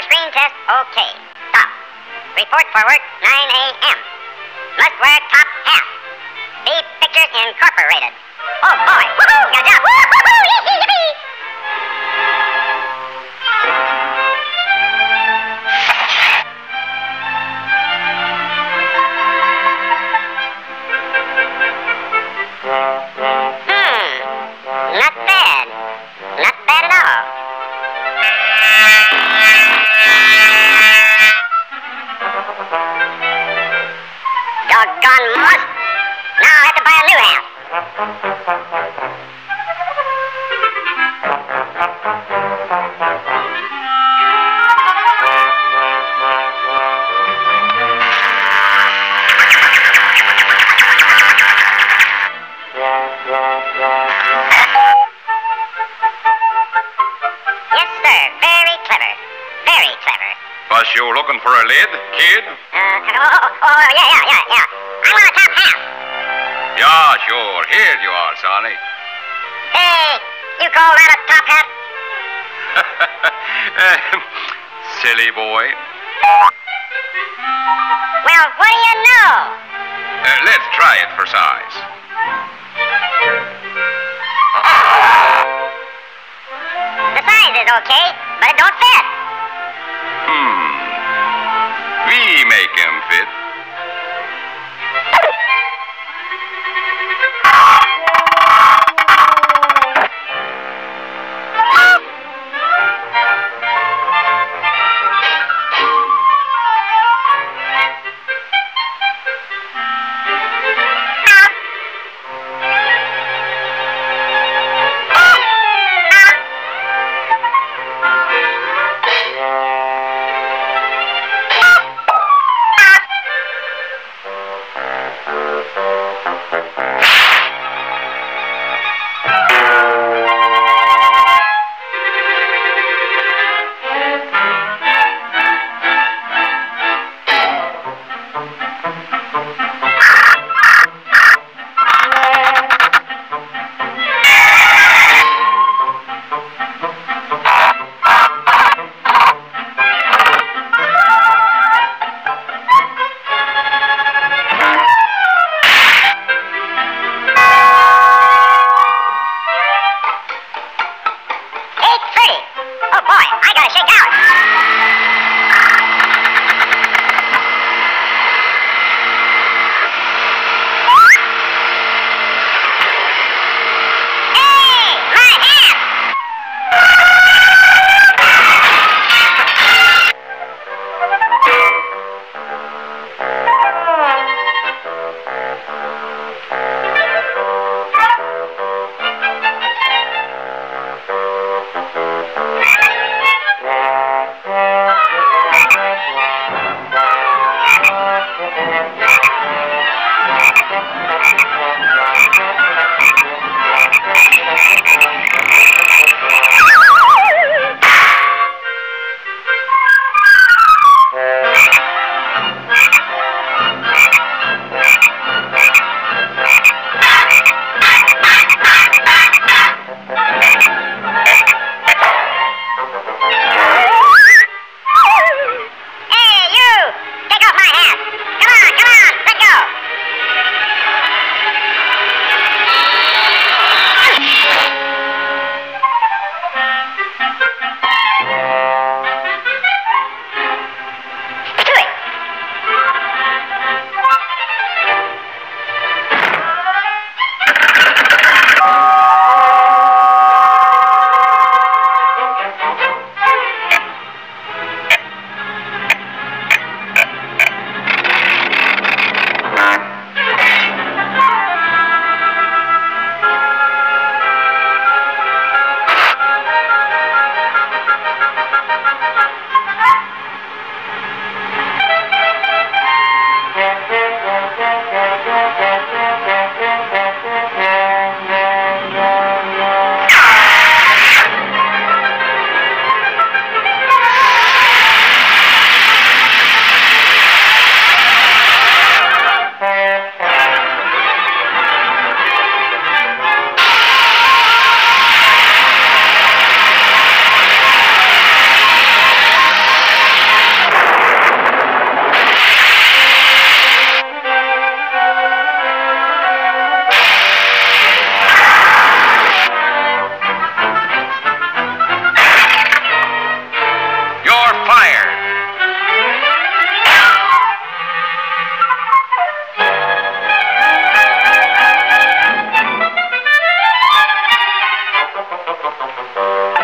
screen test okay. Stop. Report for work 9 a.m. Must wear top hat. See Pictures Incorporated. Oh boy. Woohoo! Got a job. Woohoo! Yippee! Yippee! Not bad. Not bad at all. Doggone moss. Now I have to buy a new hat. Yes, sir. Very clever. Very clever. Was you looking for a lid, kid? Yeah. I want a top hat. Yeah, sure. Here you are, Sonny. Hey, you call that a top hat? Silly boy. Well, what do you know? Let's try it for size. The size is okay, but it don't fit. We make him fit. Oh boy, I gotta shake out. Hey, my hat! Woo-hoo!